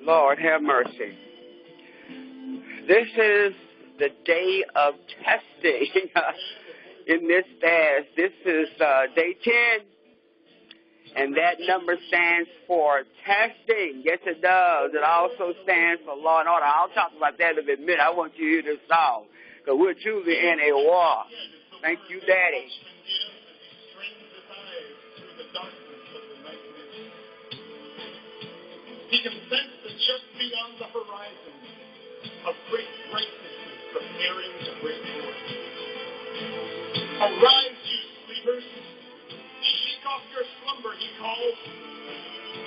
Lord, have mercy. This is the day of testing in this fast. This is day 10, and that number stands for testing. Yes, it does. It also stands for law and order. I'll talk about that in a minute. I want you to hear this song, because we're truly in a war. Thank you, Daddy. He can sense that just beyond the horizon, a great brightness is preparing to break forth. Arise, you sleepers. Shake off your slumber, he calls.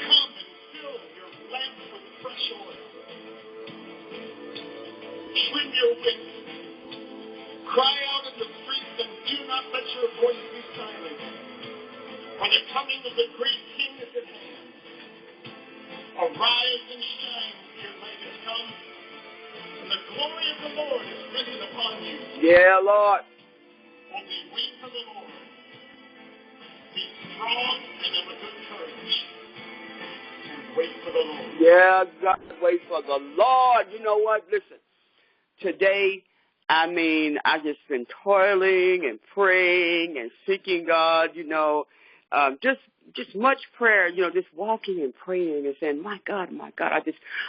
Come and fill your lamp with fresh oil. Trim your wick. Cry out in the streets and do not let your voice be silent. For the coming of the great King is at hand. Arise and shine, your light has come, and the glory of the Lord is risen upon you. Yeah, Lord. Only wait for the Lord. Be strong and of a good courage. And wait for the Lord. Yeah, got to wait for the Lord. You know what? Listen, today, I've just been toiling and praying and seeking God, just much prayer, just walking and praying and saying, my God,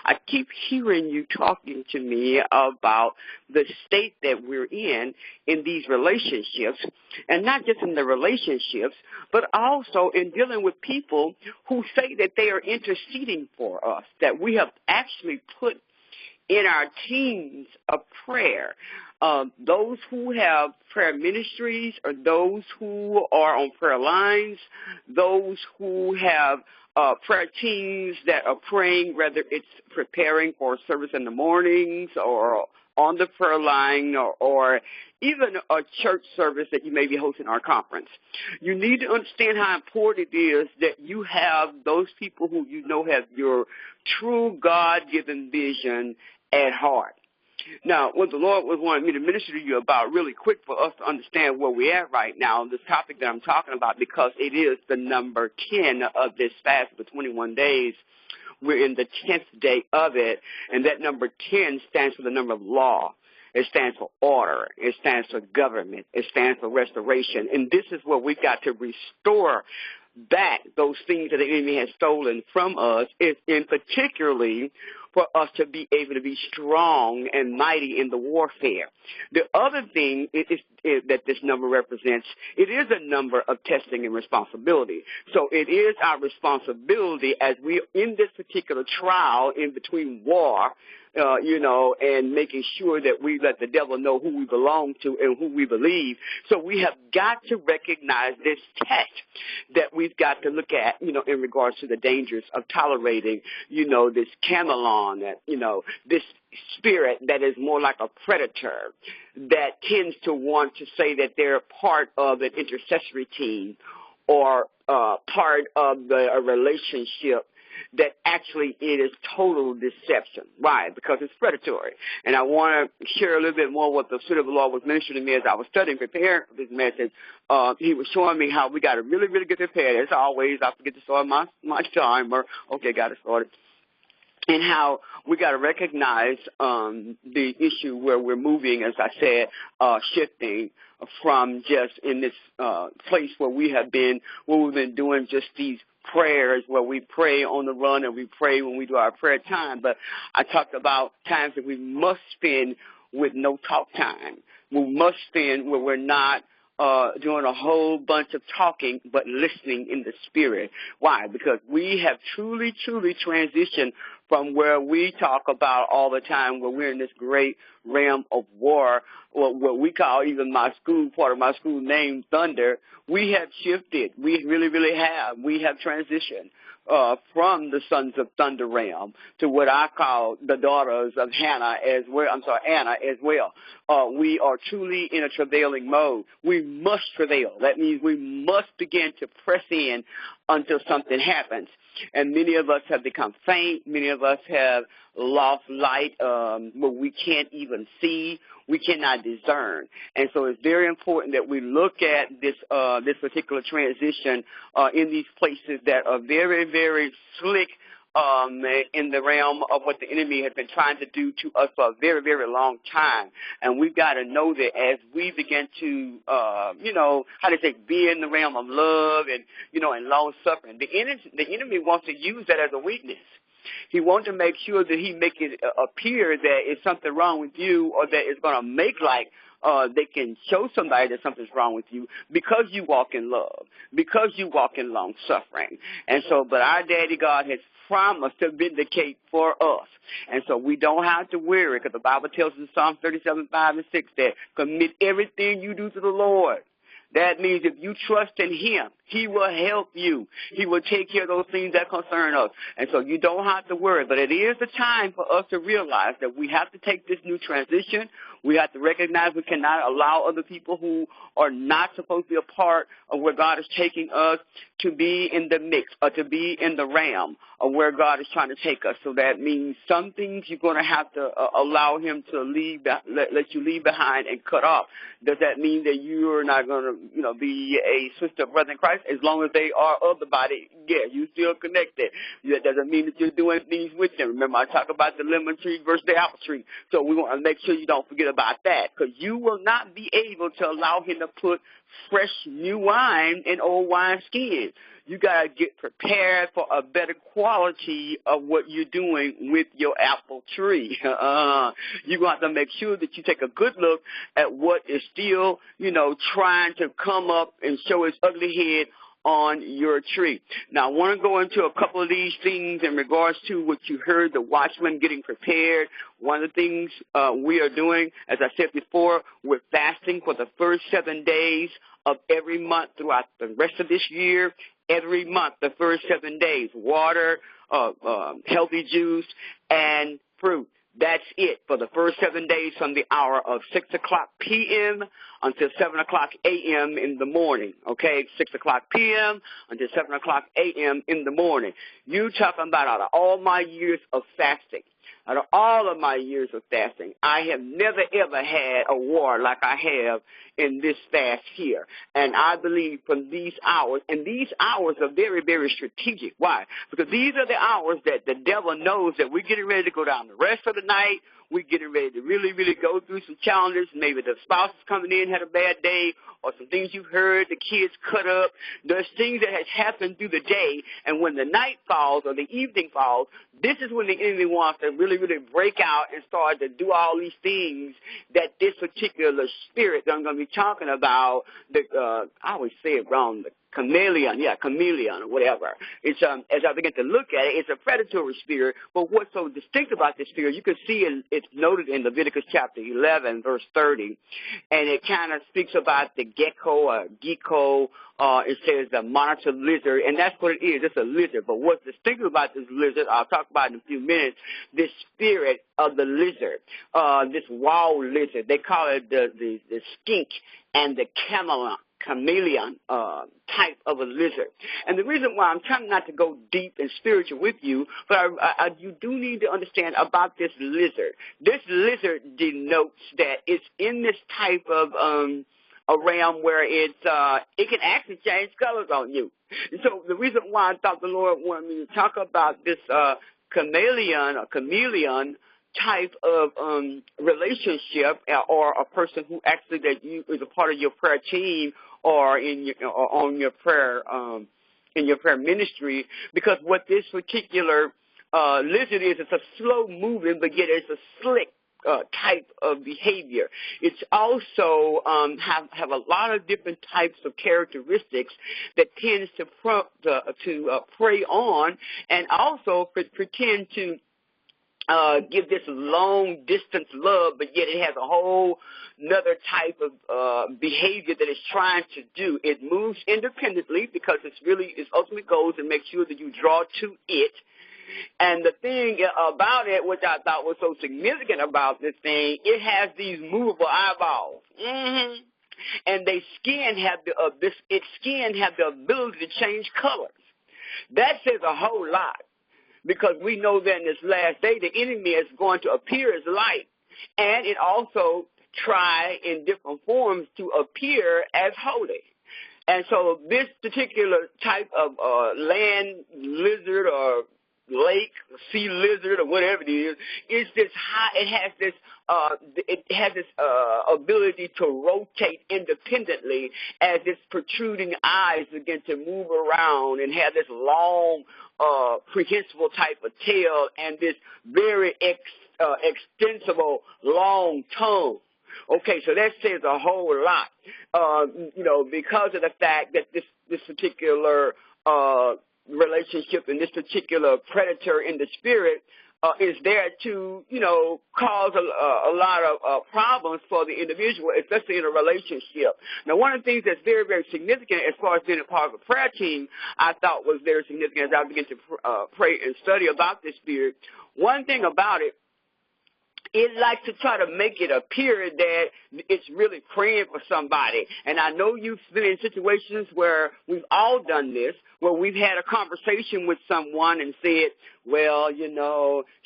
I keep hearing you talking to me about the state that we're in these relationships, and not just in the relationships, but also in dealing with people who say that they are interceding for us, that we have actually put in our teams of prayer. Those who have prayer ministries, or those who are on prayer lines, those who have prayer teams that are praying, whether it's preparing for service in the mornings or on the prayer line, or even a church service that you may be hosting our conference. You need to understand how important it is that you have those people who have your true God-given vision at heart. Now, what the Lord was wanting me to minister to you about really quick for us to understand where we're at right now, this topic that I'm talking about, because it is the number 10 of this fast for 21 days. We're in the 10th day of it, and that number 10 stands for the number of law. It stands for order. It stands for government. It stands for restoration. And this is where we've got to restore back those things that the enemy has stolen from us, in particularly for us to be able to be strong and mighty in the warfare. The other thing that this number represents, it is a number of testing and responsibility. So it is our responsibility as we in this particular trial in between war, and making sure that we let the devil know who we belong to and who we believe. So we have got to recognize this test that we've got to look at, in regards to the dangers of tolerating, this Chameleon, this spirit that is more like a predator that tends to want to say that they're part of an intercessory team or part of a relationship, that actually it is total deception. Why? Because it's predatory. And I want to share a little bit more what the Spirit of the Lord was ministering to me as I was studying, preparing for this message. He was showing me how we got to really, really get prepared. As always, I forget to start my timer. Okay, got it started. And how we got to recognize the issue where we're moving, as I said, shifting from just in this place where we've been doing just these prayers where we pray on the run and we pray when we do our prayer time. But I talked about times that we must spend with no talk time. We must spend where we're not doing a whole bunch of talking, but listening in the spirit. Why? Because we have truly, truly transitioned from where we talk about all the time, where we're in this great realm of war, or what we call even part of my school name, Thunder. We have shifted. We really, really have. We have transitioned from the sons of Thunder realm to what I call the daughters of Anna as well. We are truly in a travailing mode. We must travail. That means we must begin to press in until something happens. And many of us have become faint. Many of us have lost light where we can't even see. We cannot discern. And so it's very important that we look at this particular transition in these places that are very, very slick in the realm of what the enemy has been trying to do to us for a very, very long time. And we've got to know that as we begin to, be in the realm of love and, and long suffering, the enemy wants to use that as a weakness. He wants to make sure that he make it appear that it's something wrong with you, or that it's going to make like they can show somebody that something's wrong with you because you walk in love, because you walk in long suffering. And so, but our Daddy God has promised to vindicate for us. And so we don't have to worry, because the Bible tells us in Psalm 37:5-6 that commit everything you do to the Lord. That means if you trust in him, he will help you. He will take care of those things that concern us. And so you don't have to worry. But it is the time for us to realize that we have to take this new transition. We have to recognize we cannot allow other people who are not supposed to be a part of where God is taking us to be in the mix, or to be in the realm of where God is trying to take us. So that means some things you're going to have to allow him to let you leave behind and cut off. Does that mean that you're not going to, be a sister or brother in Christ? As long as they are of the body, yeah, you still connected. That doesn't mean that you're doing things with them. Remember, I talk about the lemon tree versus the apple tree. So we want to make sure you don't forget about that, because you will not be able to allow him to put fresh new wine in old wine skins. You got to get prepared for a better quality of what you're doing with your apple tree. You're going to have to make sure that you take a good look at what is still, trying to come up and show its ugly head on your tree. Now, I want to go into a couple of these things in regards to what you heard, the watchman getting prepared. One of the things we are doing, as I said before, we're fasting for the first 7 days of every month throughout the rest of this year. Every month, the first 7 days, water, healthy juice, and fruit. That's it for the first 7 days, from the hour of 6 o'clock p.m. until 7 o'clock a.m. in the morning, okay? 6 o'clock p.m. until 7 o'clock a.m. in the morning. You talking about out of all my years of fasting. Out of all of my years of fasting, I have never, ever had a war like I have in this fast here. And I believe from these hours, and these hours are very, very strategic. Why? Because these are the hours that the devil knows that we're getting ready to go down the rest of the night. We're getting ready to really, really go through some challenges. Maybe the spouse is coming in, had a bad day, or some things you've heard, the kids cut up. There's things that has happened through the day, and when the night falls or the evening falls, this is when the enemy wants to really, really break out and start to do all these things that this particular spirit that I'm going to be talking about, I always say it wrong, the chameleon, or whatever. It's as I begin to look at it, it's a predatory spirit. But what's so distinct about this spirit, you can see it's noted in Leviticus chapter 11, verse 30, and it kind of speaks about the gecko or gecko. It says the monitor lizard, and that's what it is. It's a lizard. But what's distinctive about this lizard, I'll talk about in a few minutes, this spirit of the lizard, this wild lizard. They call it the skink and the chameleon type of a lizard. And the reason why I'm trying not to go deep and spiritual with you, but you do need to understand about this lizard. This lizard denotes that it's in this type of a realm where it can actually change colors on you. And so the reason why I thought the Lord wanted me to talk about this chameleon type of relationship, or a person who actually that you is a part of your prayer team, or on your prayer in your prayer ministry, because what this particular lizard is, it's a slow moving, but yet it's a slick type of behavior. It's also have a lot of different types of characteristics that tends to prey on, and also pretend to give this long distance love, but yet it has a whole another type of behavior that it's trying to do. It moves independently because its ultimate goal is to make sure that you draw to it. And the thing about it, which I thought was so significant about this thing, it has these movable eyeballs. Mm-hmm. And its skin have the ability to change colors. That says a whole lot, because we know that in this last day the enemy is going to appear as light, and it also try in different forms to appear as holy. And so this particular type of land lizard or lake, sea lizard, or whatever it is this high. It has this ability to rotate independently as its protruding eyes begin to move around and have this long, prehensile type of tail and this very extensible long tongue. Okay, so that says a whole lot, because of the fact that this particular relationship and this particular predator in the spirit is there to, cause a lot of problems for the individual, especially in a relationship. Now, one of the things that's very, very significant as far as being a part of a prayer team, I thought was very significant as I began to pray and study about this spirit. One thing about it likes to try to make it appear that it's really praying for somebody. And I know you've been in situations where we've all done this, where we've had a conversation with someone and said, well,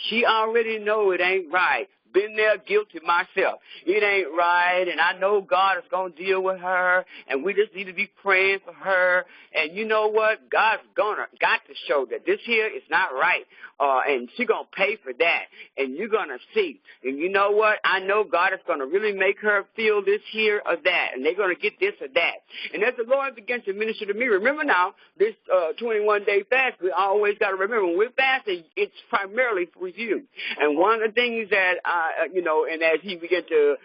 she already know it ain't right. Been there, guilty myself. It ain't right, and I know God is going to deal with her, and we just need to be praying for her. And you know what? God's got to show that this here is not right, and she's going to pay for that, and you're going to see. And you know what? I know God is going to really make her feel this here or that, and they're going to get this or that. And as the Lord begins to minister to me, remember now, this 21-day fast, we always got to remember, when we're fasting, it's primarily for you. And one of the things that and as he began to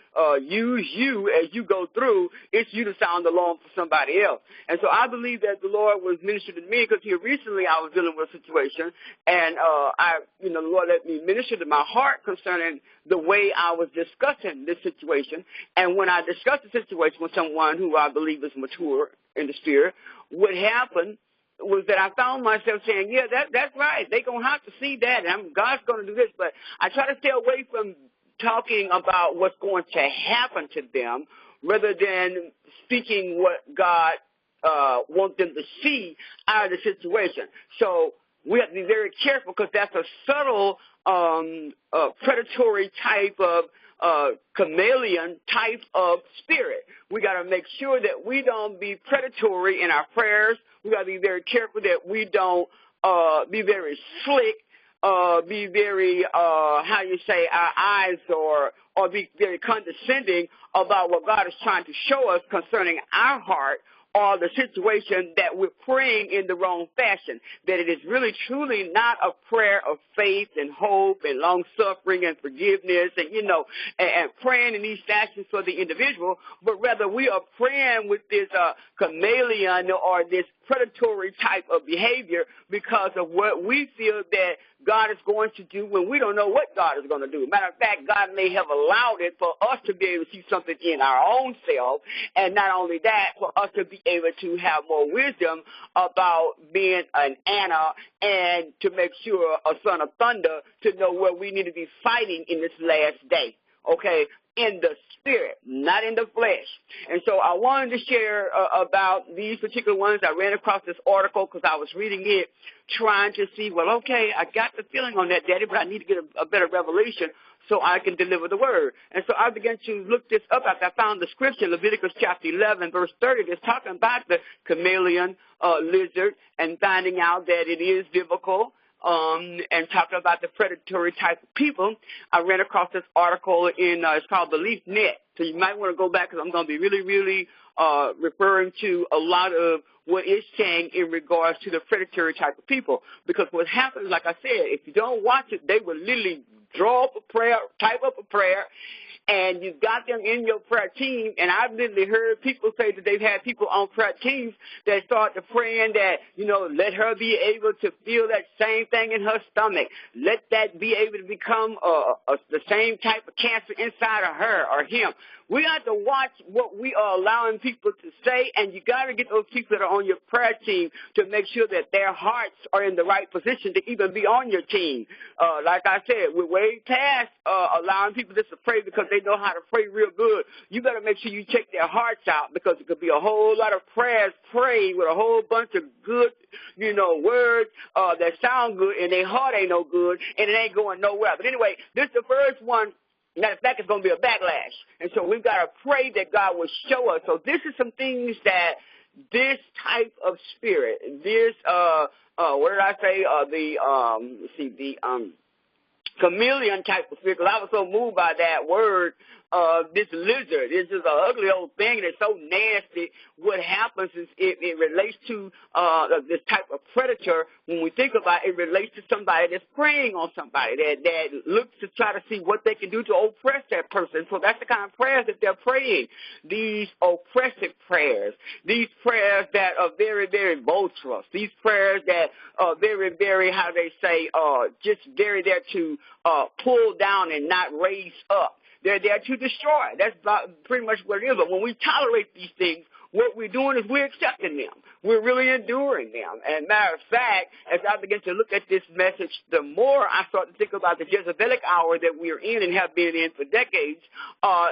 use you as you go through, it's you to sound the alarm for somebody else. And so I believe that the Lord was ministering to me because here recently I was dealing with a situation, and the Lord let me minister to my heart concerning the way I was discussing this situation. And when I discussed the situation with someone who I believe is mature in the spirit, what happened was that I found myself saying, yeah, that's right. They're going to have to see that, and God's going to do this. But I try to stay away from talking about what's going to happen to them rather than speaking what God wants them to see out of the situation. So we have to be very careful because that's a subtle predatory type of chameleon type of spirit. We got to make sure that we don't be predatory in our prayers. We got to be very careful that we don't be very slick, be very, our eyes or be very condescending about what God is trying to show us concerning our heart or the situation that we're praying in the wrong fashion, that it is really truly not a prayer of faith and hope and long-suffering and forgiveness and praying in these fashions for the individual, but rather we are praying with this chameleon or this predatory type of behavior because of what we feel that God is going to do when we don't know what God is going to do. Matter of fact, God may have allowed it for us to be able to see something in our own self, and not only that, for us to be able to have more wisdom about being an Anna and to make sure a son of thunder to know where we need to be fighting in this last day. Okay? In the spirit, not in the flesh. And so I wanted to share about these particular ones. I ran across this article because I was reading it, trying to see, well, okay, I got the feeling on that, Daddy, but I need to get a better revelation so I can deliver the word. And so I began to look this up after I found the scripture, Leviticus chapter 11, verse 30, that's talking about the chameleon lizard and finding out that it is biblical. And talking about the predatory type of people, I ran across this article it's called Belief Net. So you might want to go back because I'm going to be really, really referring to a lot of what it's saying in regards to the predatory type of people. Because what happens, like I said, if you don't watch it, they will literally draw up a prayer, type up a prayer, and you've got them in your prayer team, and I've literally heard people say that they've had people on prayer teams that start to praying that, let her be able to feel that same thing in her stomach. Let that be able to become the same type of cancer inside of her or him. We have to watch what we are allowing people to say, and you got to get those people that are on your prayer team to make sure that their hearts are in the right position to even be on your team. Like I said, we're way past allowing people just to pray because they know how to pray real good. You got to make sure you check their hearts out because it could be a whole lot of prayers prayed with a whole bunch of good, words that sound good, and their heart ain't no good, and it ain't going nowhere. But anyway, this is the first one. Matter of fact, it's going to be a backlash. And so we've got to pray that God will show us. So this is some things that this type of spirit, this, what did I say? The chameleon type of spirit, because I was so moved by that word, this lizard. This is an ugly old thing that's so nasty. What happens is it relates to this type of predator. When we think about it, it relates to somebody that's preying on somebody, that looks to try to see what they can do to oppress that person. So that's the kind of prayers that they're praying, these oppressive prayers, these prayers that are very, very vulturous, these prayers that are very, very, how they say, just very there to pull down and not raise up. They're there to destroy. That's pretty much what it is. But when we tolerate these things, what we're doing is we're accepting them. We're really enduring them. And matter of fact, as I begin to look at this message, the more I start to think about the Jezebelic hour that we're in and have been in for decades,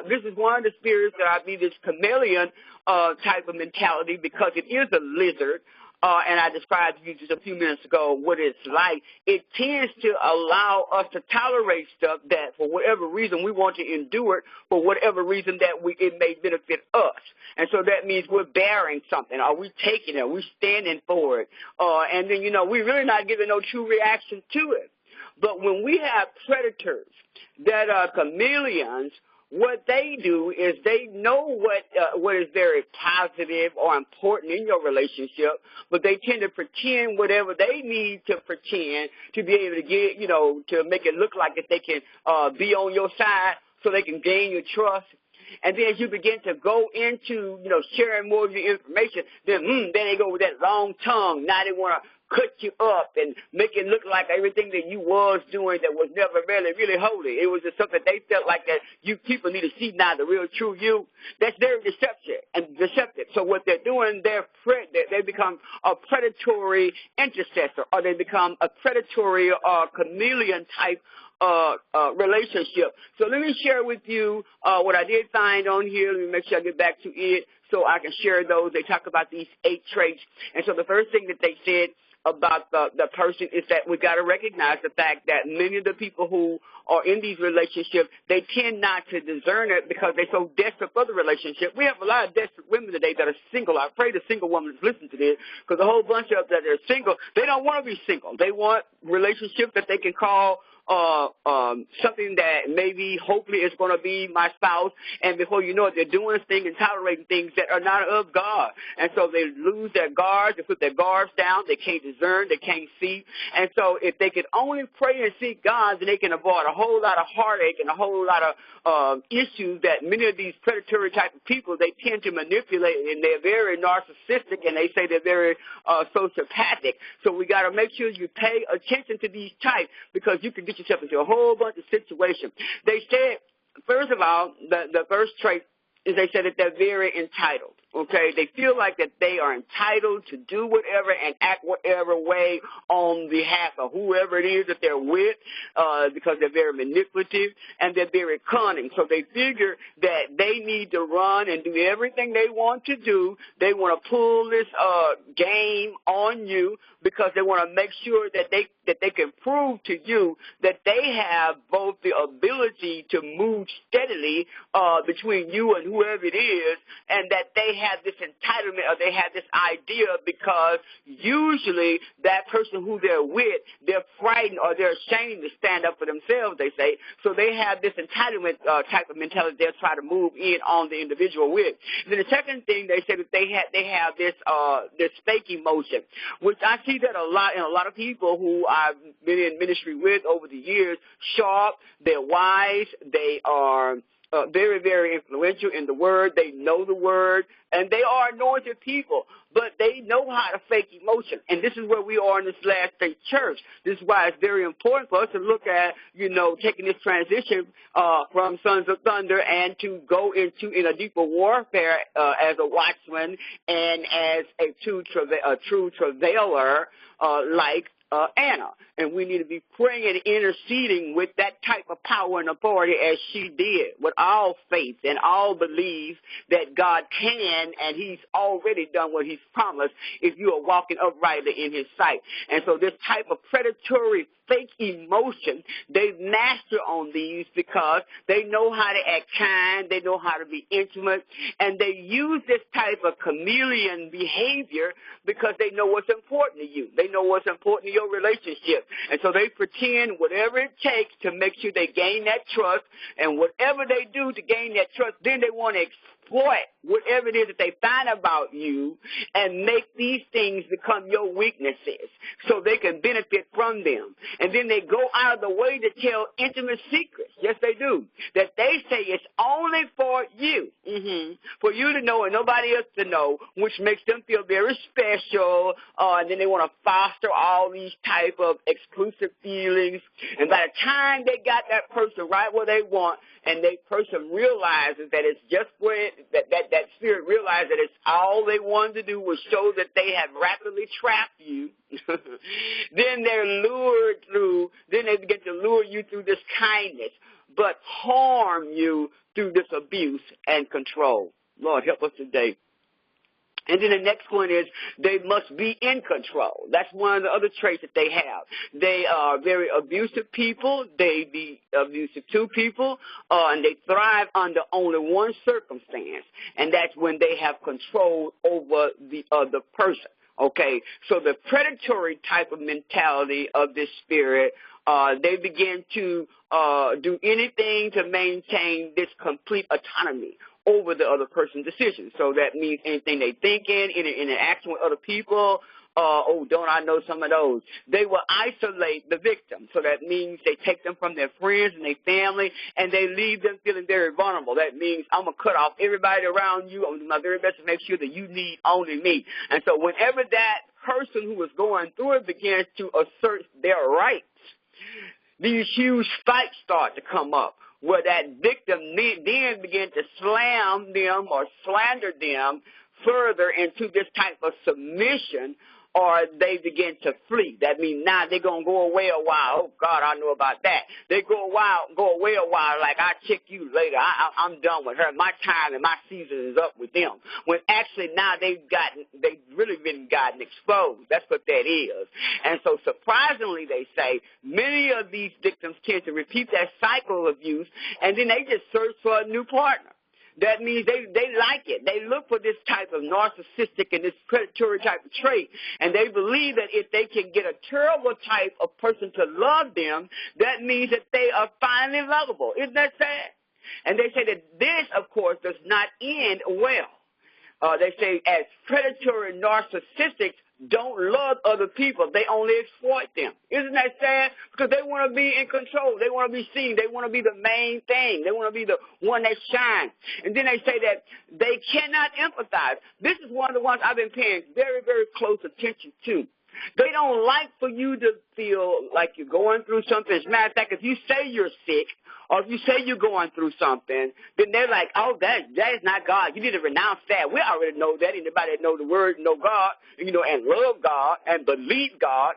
this is one of the spirits that I believe, this chameleon type of mentality, because it is a lizard. And I described to you just a few minutes ago what it's like. It tends to allow us to tolerate stuff that for whatever reason we want to endure it, for whatever reason that it may benefit us. And so that means we're bearing something. Are we taking it? Are we standing for it? And then, we're really not giving no true reaction to it. But when we have predators that are chameleons, what they do is they know what is very positive or important in your relationship, but they tend to pretend whatever they need to pretend to be able to get, to make it look like that they can be on your side so they can gain your trust. And then as you begin to go into, sharing more of your information, then they go with that long tongue. Now they want to cut you up and make it look like everything that you was doing that was never really, really holy. It was just something they felt like that you people need to see now the real true you. That's very deceptive. So what they're doing, they become a predatory intercessor, or they become a predatory chameleon type relationship. So let me share with you what I did find on here. Let me make sure I get back to it so I can share those. They talk about these 8 traits. And so the first thing that they said about the person is that we got to recognize the fact that many of the people who are in these relationships, they tend not to discern it because they're so desperate for the relationship. We have a lot of desperate women today that are single. I pray the single woman is listening to this, because a whole bunch of them that are single, they don't want to be single. They want relationships that they can call something that maybe, hopefully, is going to be my spouse, and before you know it, they're doing things and tolerating things that are not of God. And so they lose their guards, they put their guards down, they can't discern, they can't see. And so if they can only pray and seek God, then they can avoid a whole lot of heartache and a whole lot of issues that many of these predatory type of people, they tend to manipulate, and they're very narcissistic, and they say they're very sociopathic. So we got to make sure you pay attention to these types, because you can get yourself into a whole bunch of situations. They said, first of all, the first trait is they said that they're very entitled. Okay, they feel like that they are entitled to do whatever and act whatever way on behalf of whoever it is that they're with, because they're very manipulative and they're very cunning. So they figure that they need to run and do everything they want to do. They want to pull this game on you because they want to make sure that they can prove to you that they have both the ability to move steadily between you and whoever it is, and that they have this entitlement, or they have this idea, because usually that person who they're with, they're frightened or they're ashamed to stand up for themselves, they say. So they have this entitlement type of mentality they'll try to move in on the individual with. Then the second thing they say that they have this fake emotion, which I see that a lot in a lot of people who I've been in ministry with over the years. Sharp, they're wise, they are very, very influential in the Word. They know the Word, and they are anointed people, but they know how to fake emotion. And this is where we are in this last day church. This is why it's very important for us to look at, taking this transition from Sons of Thunder and to go in a deeper warfare as a watchman and as a true travailer like Anna. And we need to be praying and interceding with that type of power and authority as she did, with all faith and all belief that God can, and He's already done what He's promised if you are walking uprightly in His sight. And so this type of predatory fake emotion. They master on these because they know how to act kind, they know how to be intimate, and they use this type of chameleon behavior because they know what's important to you. They know what's important to your relationship. And so they pretend whatever it takes to make sure they gain that trust, and whatever they do to gain that trust, then they want to exploit whatever it is that they find about you and make these things become your weaknesses so they can benefit from them. And then they go out of the way to tell intimate secrets. Yes, they do. That they say it's only for you, for you to know and nobody else to know, which makes them feel very special. And then they want to foster all these type of exclusive feelings. And by the time they got that person right where they want, and that person realizes that it's just where that spirit realized that it's all they wanted to do was show that they have rapidly trapped you. Then they're lured through, then they begin to lure you through this kindness, but harm you through this abuse and control. Lord, help us today. And then the next one is they must be in control. That's one of the other traits that they have. They are very abusive people. They be abusive to people, and they thrive under only one circumstance, and that's when they have control over the other person. Okay, so the predatory type of mentality of this spirit, they begin to do anything to maintain this complete autonomy over the other person's decisions. So that means anything they think in interaction with other people. Don't I know some of those? They will isolate the victim. So that means they take them from their friends and their family, and they leave them feeling very vulnerable. That means I'm going to cut off everybody around you. I'm going to do my very best to make sure that you need only me. And so whenever that person who is going through it begins to assert their rights, these huge fights start to come up, where that victim then begin to slam them or slander them further into this type of submission, or they begin to flee. That means now they're going to go away a while. Oh, God, I know about that. They go away a while like, I'll check you later. I'm done with her. My time and my season is up with them. When actually now they've really been gotten exposed. That's what that is. And so surprisingly, they say, many of these victims tend to repeat that cycle of abuse, and then they just search for a new partner. That means they like it. They look for this type of narcissistic and this predatory type of trait, and they believe that if they can get a terrible type of person to love them, that means that they are finally lovable. Isn't that sad? And they say that this, of course, does not end well. They say as predatory narcissistics don't love other people. They only exploit them. Isn't that sad? Because they want to be in control. They want to be seen. They want to be the main thing. They want to be the one that shines. And then they say that they cannot empathize. This is one of the ones I've been paying very, very close attention to. They don't like for you to feel like you're going through something. As a matter of fact, if you say you're sick or if you say you're going through something, then they're like, oh, that is not God. You need to renounce that. We already know that. Anybody that know the word, know God, and love God and believe God,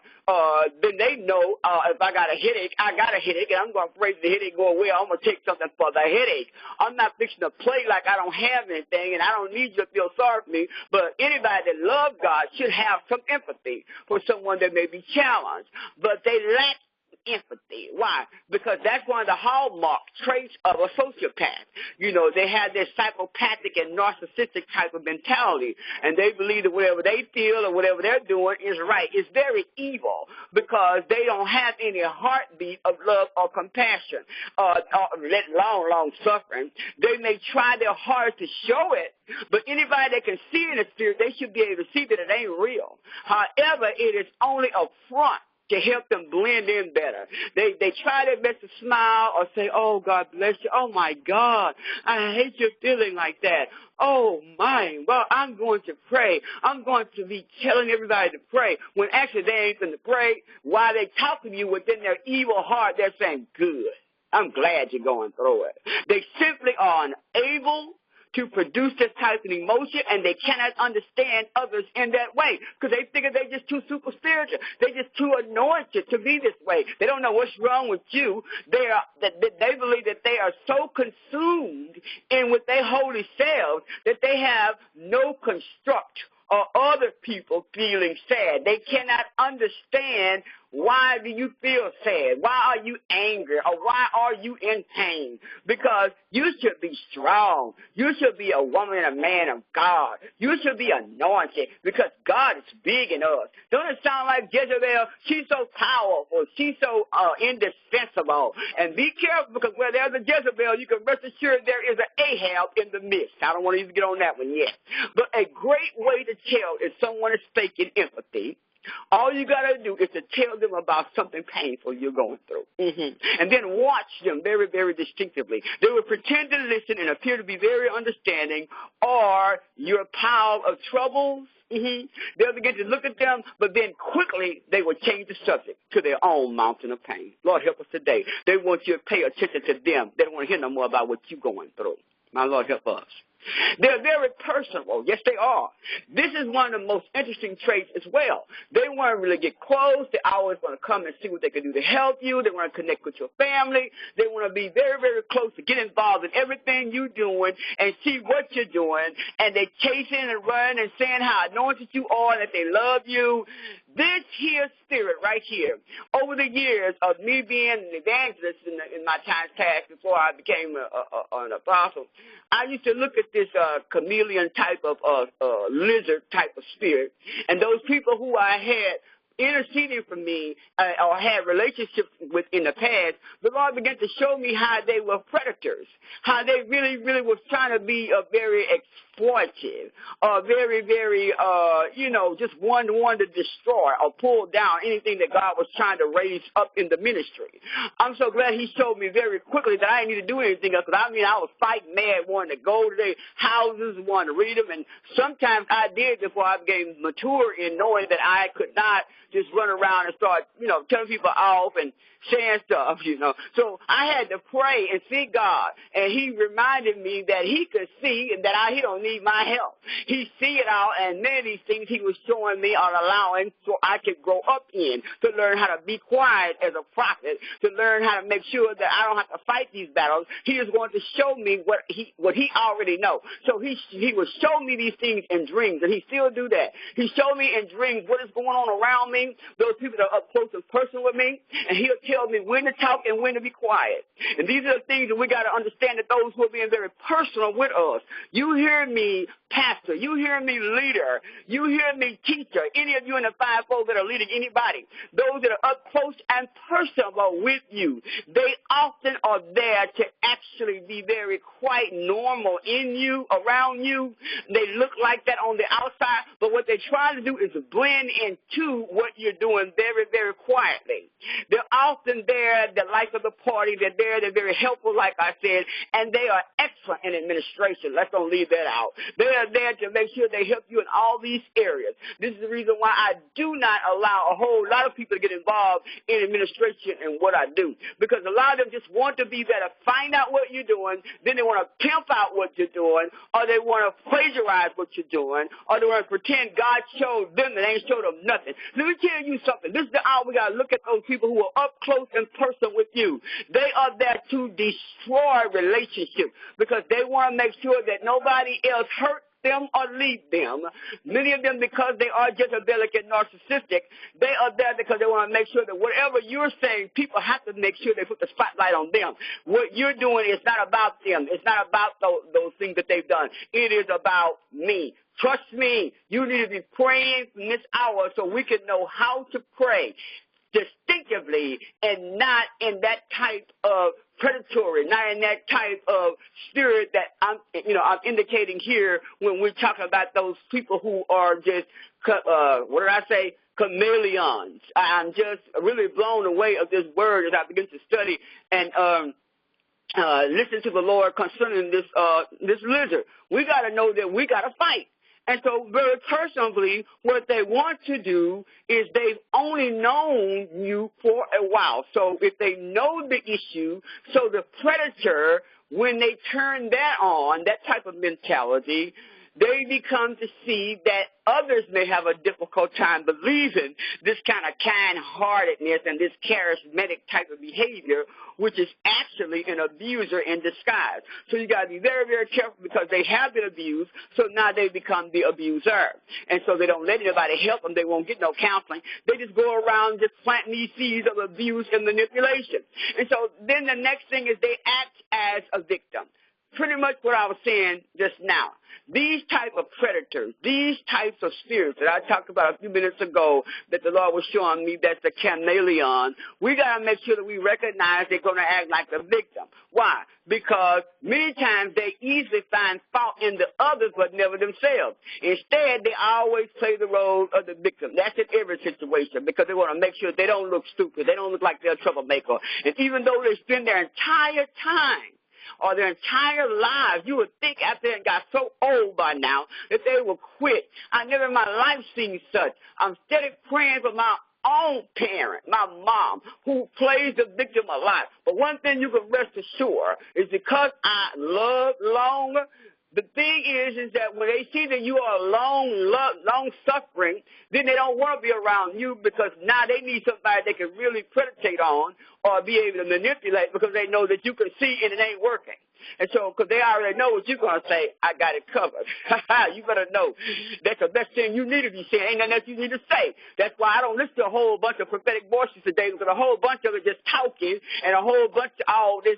then they know if I got a headache, I got a headache, and I'm going to pray the headache go away. I'm going to take something for the headache. I'm not fixing to play like I don't have anything, and I don't need you to feel sorry for me. But anybody that loves God should have some empathy for someone that may be challenged. But they lack empathy. Why? Because that's one of the hallmark traits of a sociopath. They have this psychopathic and narcissistic type of mentality, and they believe that whatever they feel or whatever they're doing is right. It's very evil because they don't have any heartbeat of love or compassion, let alone long suffering. They may try their hardest to show it, but anybody that can see in the spirit, they should be able to see that it ain't real. However, it is only a front to help them blend in better. They try their best to smile or say, oh, God bless you. Oh, my God, I hate you feeling like that. Oh, my, well, I'm going to pray. I'm going to be telling everybody to pray. When actually they ain't going to pray. While they talking to you within their evil heart, they're saying, good. I'm glad you're going through it. They simply are unable to produce this type of emotion, and they cannot understand others in that way because they figure they're just too super spiritual. They're just too anointed to be this way. They don't know what's wrong with you. They believe that they are so consumed in with their holy selves that they have no construct or other people feeling sad. They cannot understand Why do you feel sad? Why are you angry? Or why are you in pain? Because you should be strong. You should be a woman and a man of God. You should be anointed because God is big in us. Don't it sound like Jezebel? She's so powerful. She's so indispensable. And be careful, because where there's a Jezebel, you can rest assured there is an Ahab in the midst. I don't want to even get on that one yet. But a great way to tell if someone is faking empathy, all you got to do is to tell them about something painful you're going through. And then watch them very, very distinctively. They will pretend to listen and appear to be very understanding, or your pile of troubles. They'll begin to look at them, but then quickly they will change the subject to their own mountain of pain. Lord, help us today. They want you to pay attention to them. They don't want to hear no more about what you're going through. My Lord, help us. They're very personal. Yes, they are. This is one of the most interesting traits as well. They want to really get close. They always want to come and see what they can do to help you. They want to connect with your family. They want to be very, very close to get involved in everything you're doing and see what you're doing. And they chasing and running and saying how anointed you are and that they love you. This here spirit right here, over the years of me being an evangelist in my times past before I became an apostle, I used to look at this chameleon type of lizard type of spirit, and those people who I had interceding for me or had relationships with in the past, the Lord began to show me how they were predators, how they really, really was trying to be very exploitive, very, very, just one to destroy or pull down anything that God was trying to raise up in the ministry. I'm so glad He showed me very quickly that I didn't need to do anything else, because I was fighting mad, wanting to go to their houses, wanting to read them, and sometimes I did before I became mature in knowing that I could not just run around and start, telling people off and saying stuff, So I had to pray and see God, and He reminded me that He could see and that He don't need my help. He see it all, and many of these things He was showing me or allowing so I could grow up in, to learn how to be quiet as a prophet, to learn how to make sure that I don't have to fight these battles. He is going to show me what he already know. So he will show me these things in dreams, and He still do that. He showed me in dreams what is going on around me, those people that are up close and personal with me, and He'll tell me when to talk and when to be quiet. And these are the things that we got to understand, that those who are being very personal with us. You hear me, pastor. You hear me, leader. You hear me, teacher. Any of you in the fivefold that are leading anybody, those that are up close and personal with you, they often are there to actually be very quite normal in you, around you. They look like that on the outside, but what they're trying to do is blend into what you're doing very, very quietly. They're often there, the life of the party. They're there. They're very helpful, like I said, and they are excellent in administration. Let's don't leave that out. They are there to make sure they help you in all these areas. This is the reason why I do not allow a whole lot of people to get involved in administration and what I do, because a lot of them just want to be there to find out what you're doing, then they want to pimp out what you're doing, or they want to plagiarize what you're doing, or they want to pretend God showed them that ain't showed them nothing. Let me tell you something. This is the hour we got to look at those people who are up close and personal with you. They are there to destroy relationships, because they want to make sure that nobody else hurts them or leave them. Many of them, because they are Jezebelic and narcissistic, they are there because they want to make sure that whatever you're saying, people have to make sure they put the spotlight on them. What you're doing is not about them. It's not about those things that they've done. It is about me. Trust me, you need to be praying from this hour so we can know how to pray distinctively and not in that type of predatory, not in that type of spirit that I'm indicating here when we're talking about those people who are just, chameleons. I'm just really blown away of this word as I begin to study and listen to the Lord concerning this lizard. We got to know that we got to fight. And so very personally, what they want to do is they've only known you for a while. So if they know the issue, so the predator, when they turn that on, that type of mentality, they become to see that others may have a difficult time believing this kind of kind-heartedness and this charismatic type of behavior, which is actually an abuser in disguise. So you got to be very, very careful because they have been abused, so now they become the abuser. And so they don't let anybody help them. They won't get no counseling. They just go around just planting these seeds of abuse and manipulation. And so then the next thing is they act as a victim. Pretty much what I was saying just now. These type of predators, these types of spirits that I talked about a few minutes ago that the Lord was showing me, that's the chameleon, we got to make sure that we recognize they're going to act like the victim. Why? Because many times they easily find fault in the others but never themselves. Instead, they always play the role of the victim. That's in every situation because they want to make sure they don't look stupid. They don't look like they're a troublemaker. And even though they spend their entire time or their entire lives, you would think after they got so old by now that they would quit. I never in my life seen such. I'm steady praying for my own parent, my mom, who plays the victim a lot. But one thing you can rest assured is because I love longer, the thing is that when they see that you are long suffering, then they don't want to be around you because now they need somebody they can really predate on or be able to manipulate because they know that you can see and it ain't working. And so, because they already know what you're going to say, I got it covered. You better know. That's the best thing you need to be saying. Ain't nothing else you need to say. That's why I don't listen to a whole bunch of prophetic voices today because a whole bunch of it just talking and a whole bunch of all this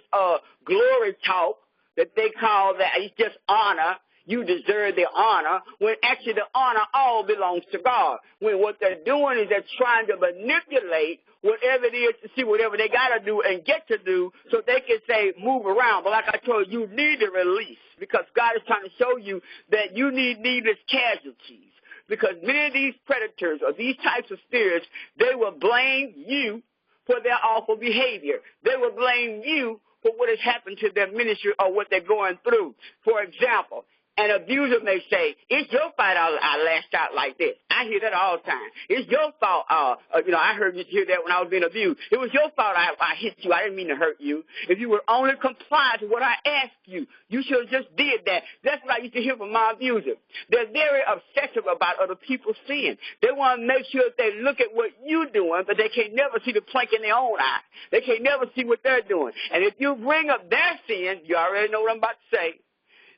glory talk that they call that it's just honor. You deserve the honor, when actually the honor all belongs to God. When what they're doing is they're trying to manipulate whatever it is to see whatever they got to do and get to do so they can say move around. But like I told you, you need to release because God is trying to show you that you need needless casualties. Because many of these predators or these types of spirits, they will blame you for their awful behavior. They will blame you for what has happened to their ministry or what they're going through. For example, an abuser may say, it's your fault I lashed out like this. I hear that all the time. It's your fault. I heard you hear that when I was being abused. It was your fault I hit you. I didn't mean to hurt you. If you would only comply to what I asked you, you should have just did that. That's what I used to hear from my abuser. They're very obsessive about other people's sin. They want to make sure that they look at what you're doing, but they can never see the plank in their own eye. They can never see what they're doing. And if you bring up their sin, you already know what I'm about to say.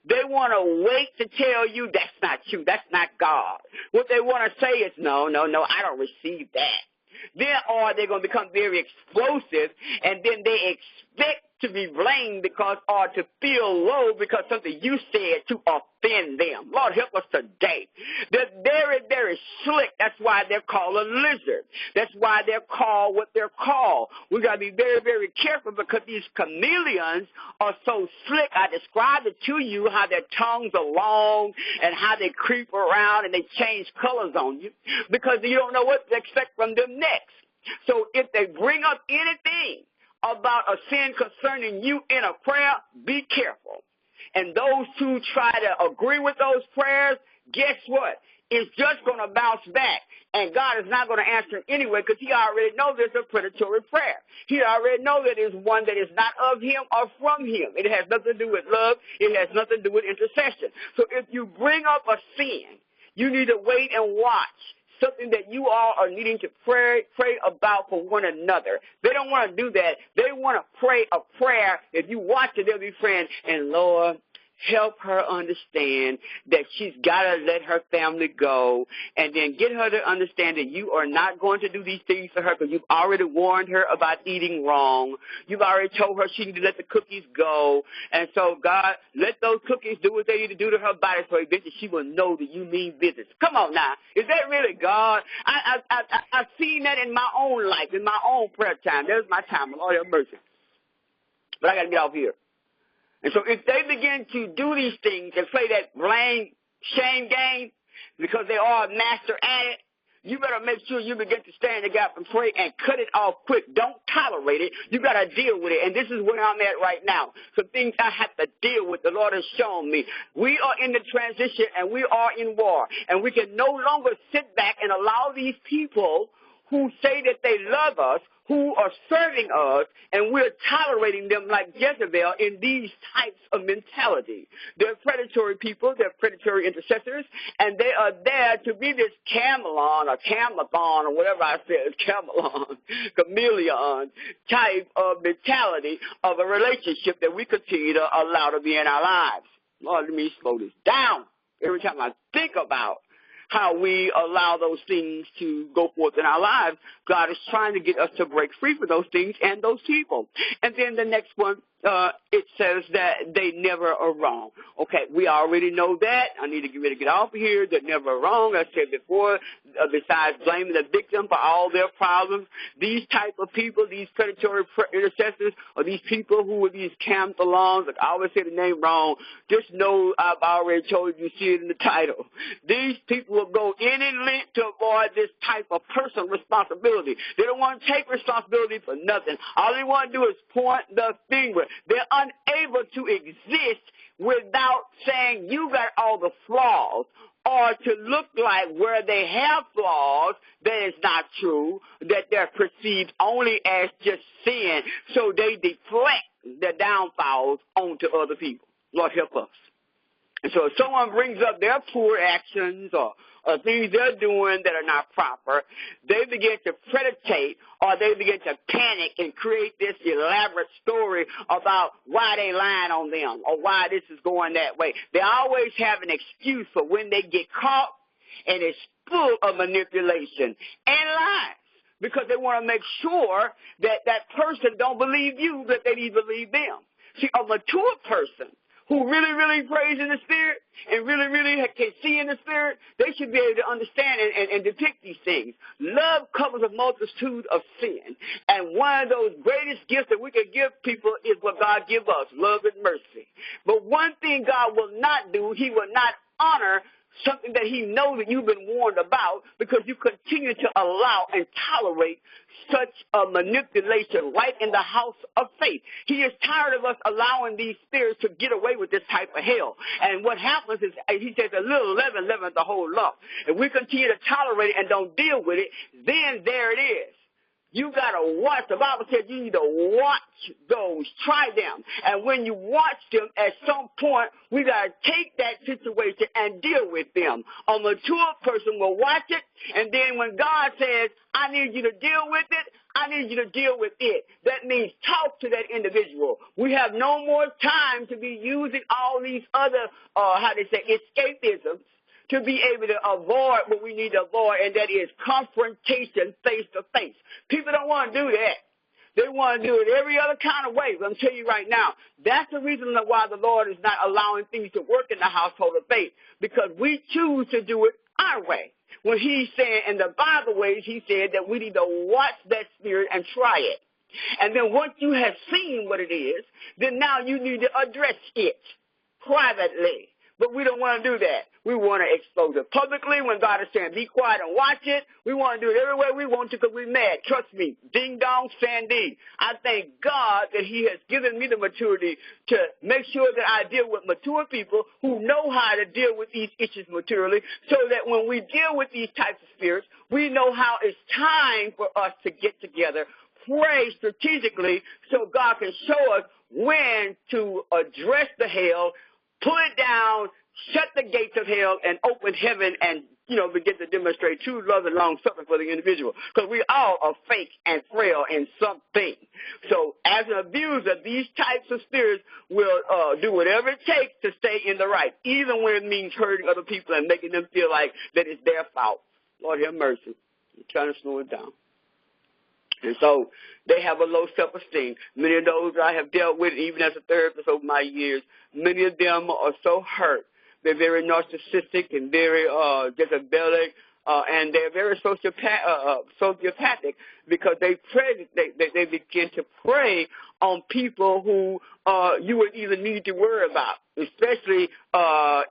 They want to wait to tell you that's not you. That's not God. What they want to say is, no, I don't receive that. Then, or they're going to become very explosive, and then they expect to be blamed because, or to feel low because something you said to offend them. Lord, help us today. They're very, very slick. That's why they're called a lizard. That's why they're called what they're called. We got to be very, very careful because these chameleons are so slick. I described it to you how their tongues are long and how they creep around and they change colors on you because you don't know what to expect from them next. So if they bring up anything about a sin concerning you in a prayer, be careful. And those who try to agree with those prayers, guess what? It's just going to bounce back. And God is not going to answer anyway because he already knows it's a predatory prayer. He already knows that it's one that is not of him or from him. It has nothing to do with love. It has nothing to do with intercession. So if you bring up a sin, you need to wait and watch. Something that you all are needing to pray about for one another. They don't want to do that. They want to pray a prayer. If you watch it, they'll be praying, and Lord, help her understand that she's got to let her family go, and then get her to understand that you are not going to do these things for her because you've already warned her about eating wrong. You've already told her she needs to let the cookies go. And so, God, let those cookies do what they need to do to her body so eventually she will know that you mean business. Come on now. Is that really God? I've seen that in my own life, in my own prayer time. There's my time. Lord have mercy. But I got to get off here. And so if they begin to do these things and play that blame, shame game because they are a master at it, you better make sure you begin to stand in the gap and pray and cut it off quick. Don't tolerate it. You got to deal with it. And this is where I'm at right now. Some things I have to deal with. The Lord has shown me. We are in the transition and we are in war. And we can no longer sit back and allow these people who say that they love us, who are serving us, and we're tolerating them like Jezebel in these types of mentality. They're predatory people, they're predatory intercessors, and they are there to be this chameleon or chamathon or whatever I said, chameleon type of mentality of a relationship that we continue to allow to be in our lives. Lord, let me slow this down. Every time I think about how we allow those things to go forth in our lives, God is trying to get us to break free from those things and those people. And then the next one, it says that they never are wrong. Okay, we already know that. I need to get ready to get off of here. They're never wrong. I said before, besides blaming the victim for all their problems, these type of people, these predatory intercessors, or these people who are these Chameleons, like I always say the name wrong, just know I've already told you see it in the title. These people will go any length to avoid this type of personal responsibility. They don't want to take responsibility for nothing. All they want to do is point the finger. They're unable to exist without saying you got all the flaws, or to look like where they have flaws that is not true, that they're perceived only as just sin, so they deflect their downfalls onto other people. Lord, help us. And so if someone brings up their poor actions or things they're doing that are not proper, they begin to predate, or they begin to panic and create this elaborate story about why they lying on them or why this is going that way. They always have an excuse for when they get caught, and it's full of manipulation and lies, because they want to make sure that that person don't believe you, that they need to believe them. See, a mature person who really, really prays in the Spirit and really, really can see in the Spirit, they should be able to understand and depict these things. Love covers a multitude of sin. And one of those greatest gifts that we can give people is what God gives us, love and mercy. But one thing God will not do, he will not honor something that he knows that you've been warned about, because you continue to allow and tolerate such a manipulation right in the house of faith. He is tired of us allowing these spirits to get away with this type of hell. And what happens is, he says, a little leaven leavens the whole lump. If we continue to tolerate it and don't deal with it, then there it is. You got to watch. The Bible says you need to watch those, try them. And when you watch them, at some point, we got to take that situation and deal with them. A mature person will watch it, and then when God says, I need you to deal with it, I need you to deal with it. That means talk to that individual. We have no more time to be using all these other, escapisms, to be able to avoid what we need to avoid, and that is confrontation face to face. People don't want to do that. They want to do it every other kind of way. But I'm telling you right now, that's the reason why the Lord is not allowing things to work in the household of faith, because we choose to do it our way. When he's saying, in the Bible ways, he said that we need to watch that spirit and try it. And then once you have seen what it is, then now you need to address it privately. But we don't want to do that. We want to expose it publicly when God is saying, be quiet and watch it. We want to do it every way we want to because we're mad. Trust me, ding dong, Sandy. I thank God that he has given me the maturity to make sure that I deal with mature people who know how to deal with these issues maturely, so that when we deal with these types of spirits, we know how it's time for us to get together, pray strategically so God can show us when to address the hell, pull it down, shut the gates of hell, and open heaven and, begin to demonstrate true love and long-suffering for the individual. Because we all are fake and frail in something. So as an abuser, these types of spirits will do whatever it takes to stay in the right, even when it means hurting other people and making them feel like that it's their fault. Lord have mercy. I'm trying to slow it down. And so they have a low self-esteem. Many of those I have dealt with, even as a therapist over my years, many of them are so hurt. They're very narcissistic and very diabetic, and they're very sociopathic because they begin to prey on people who you would even need to worry about, especially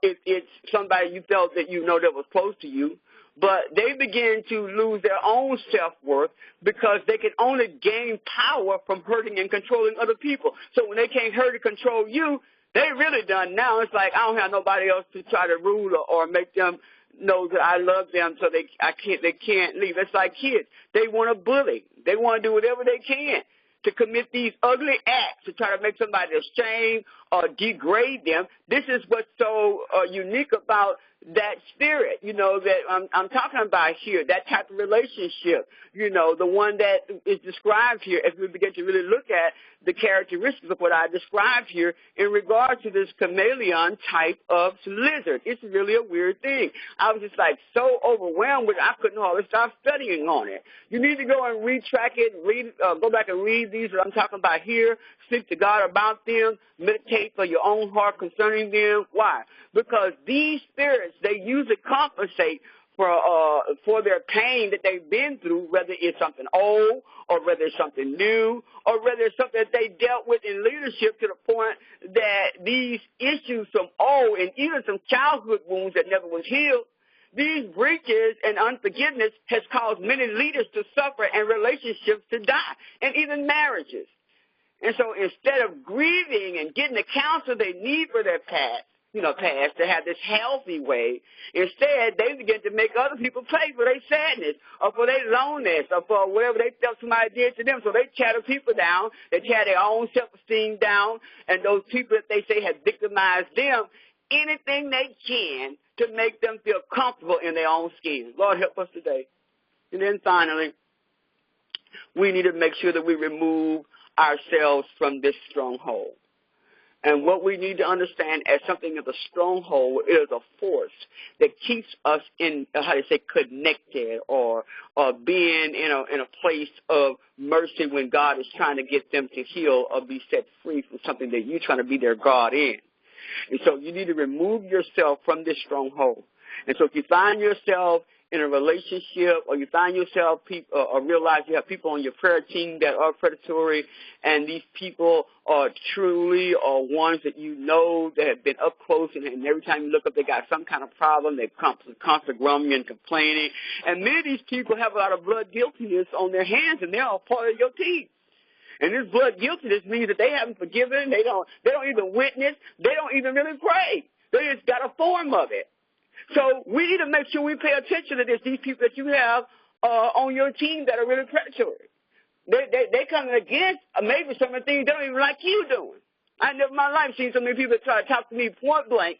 if it's somebody you felt that that was close to you. But they begin to lose their own self-worth because they can only gain power from hurting and controlling other people. So when they can't hurt and control you, they really done now. It's like I don't have nobody else to try to rule or make them know that I love them, so they can't leave. It's like kids. They want to bully. They want to do whatever they can to commit these ugly acts to try to make somebody ashamed or degrade them. This is what's so unique about that spirit, that I'm talking about here, that type of relationship, the one that is described here as we begin to really look at the characteristics of what I described here in regard to this chameleon type of lizard. It's really a weird thing. I was just so overwhelmed with it, I couldn't hardly stop studying on it. You need to go and retrack it, go back and read these that I'm talking about here, speak to God about them, meditate for your own heart concerning them. Why? Because these spirits, they usually compensate for their pain that they've been through, whether it's something old or whether it's something new or whether it's something that they dealt with in leadership to the point that these issues from old and even some childhood wounds that never was healed, these breaches and unforgiveness has caused many leaders to suffer and relationships to die and even marriages. And so instead of grieving and getting the counsel they need for their past to have this healthy way, instead they begin to make other people pay for their sadness or for their loneliness or for whatever they felt somebody did to them. So they tear people down, they tear their own self-esteem down, and those people that they say have victimized them, anything they can to make them feel comfortable in their own skin. Lord, help us today. And then finally, we need to make sure that we remove ourselves from this stronghold. And what we need to understand as something of a stronghold is a force that keeps us in, connected or being in a place of mercy when God is trying to get them to heal or be set free from something that you're trying to be their God in. And so you need to remove yourself from this stronghold. And so if you find yourself in a relationship or you find yourself or realize you have people on your prayer team that are predatory and these people are truly ones that that have been up close and every time you look up they got some kind of problem, they're constantly grumbling and complaining. And many of these people have a lot of blood guiltiness on their hands and they're all part of your team. And this blood guiltiness means that they haven't forgiven, they don't even witness, they don't even really pray. They just got a form of it. So we need to make sure we pay attention to this. These people that you have on your team that are really predatory. They coming against maybe some of the things they don't even like you doing. I never in my life seen so many people try to talk to me point blank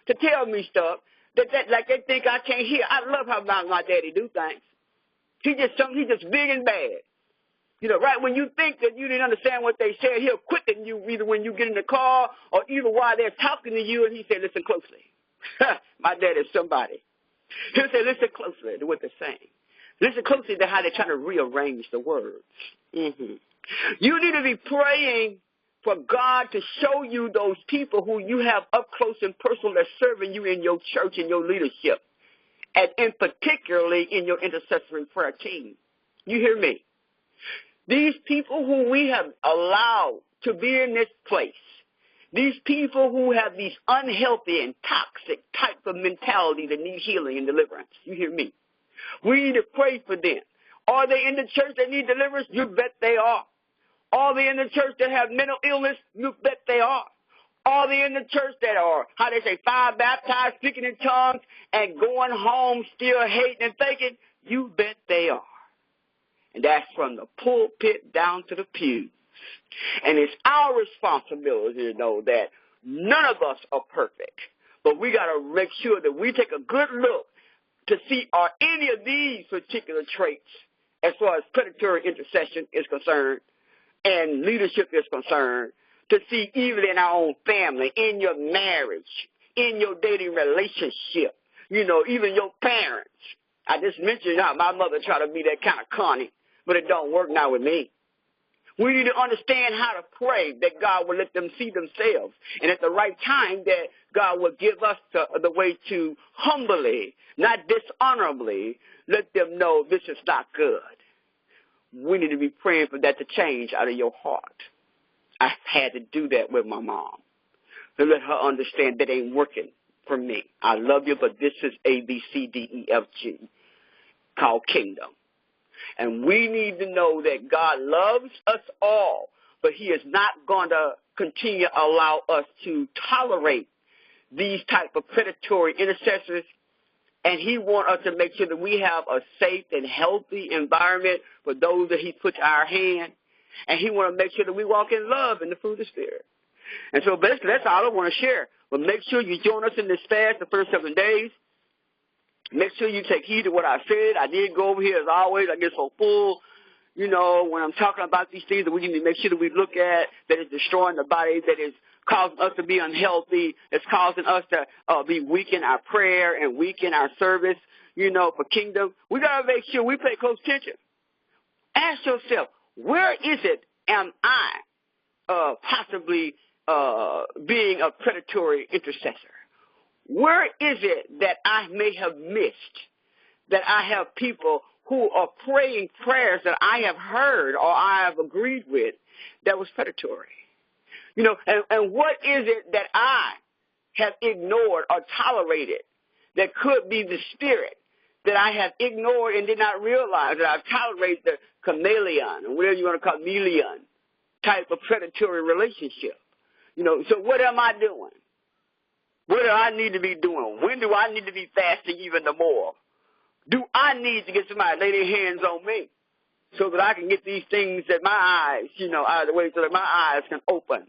to tell me stuff that like they think I can't hear. I love how my daddy do things. He's just big and bad. Right when you think that you didn't understand what they said, he'll quicken you either when you get in the car or either while they're talking to you, and he said, listen closely. My dad is somebody. He'll say, listen closely to what they're saying. Listen closely to how they're trying to rearrange the words. Mm-hmm. You need to be praying for God to show you those people who you have up close and personal that's serving you in your church and your leadership, and in particularly in your intercessory prayer team. You hear me? These people who we have allowed to be in this place, these people who have these unhealthy and toxic type of mentality that need healing and deliverance. You hear me? We need to pray for them. Are they in the church that need deliverance? You bet they are. Are they in the church that have mental illness? You bet they are. Are they in the church that are, fire baptized, speaking in tongues, and going home still hating and thinking? You bet they are. And that's from the pulpit down to the pews. And it's our responsibility to know that none of us are perfect. But we got to make sure that we take a good look to see are any of these particular traits, as far as predatory intercession is concerned and leadership is concerned, to see even in our own family, in your marriage, in your dating relationship, even your parents. I just mentioned how my mother tried to be that kind of Connie, but it don't work now with me. We need to understand how to pray that God will let them see themselves. And at the right time that God will give us the way to humbly, not dishonorably, let them know this is not good. We need to be praying for that to change out of your heart. I had to do that with my mom. To let her understand that ain't working for me. I love you, but this is ABCDEFG called kingdom. And we need to know that God loves us all, but he is not going to continue to allow us to tolerate these type of predatory intercessors And he wants us to make sure that we have a safe and healthy environment for those that he puts our hand. And he wants to make sure that we walk in love and the fruit of the Spirit. And so basically that's all I want to share. But make sure you join us in this fast the first 7 days. Make sure you take heed to what I said. I did go over here as always. I get so full, you know, when I'm talking about these things that we need to make sure that we look at that is destroying the body, that is causing us to be unhealthy, that's causing us to be weak in our prayer and weak in our service, you know, for kingdom. We got to make sure we pay close attention. Ask yourself, where is it am I possibly being a predatory intercessor? Where is it that I may have missed, that I have people who are praying prayers that I have heard or I have agreed with that was predatory? You know, and what is it that I have ignored or tolerated that could be the spirit that I have ignored and did not realize that I've tolerated the chameleon, or whatever you want to call chameleon type of predatory relationship? You know, so what am I doing? What do I need to be doing? When do I need to be fasting even the more? Do I need to get somebody to lay their hands on me so that I can get these things that my eyes, you know, out of the way so that my eyes can open,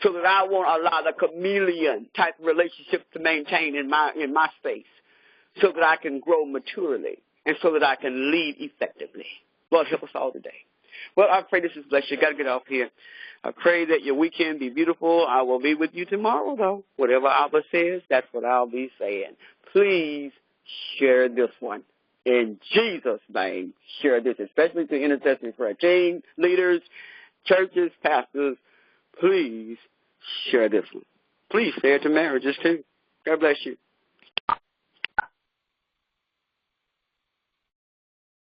so that I won't allow the chameleon type of relationship to maintain in my space, so that I can grow maturely and so that I can lead effectively. Lord, help us all today. Well, I pray this is blessed. You got to get off here. I pray that your weekend be beautiful. I will be with you tomorrow, though. Whatever Abba says, that's what I'll be saying. Please share this one. In Jesus' name, share this, especially to intercessory prayer team, leaders, churches, pastors. Please share this one. Please share it to marriages, too. God bless you.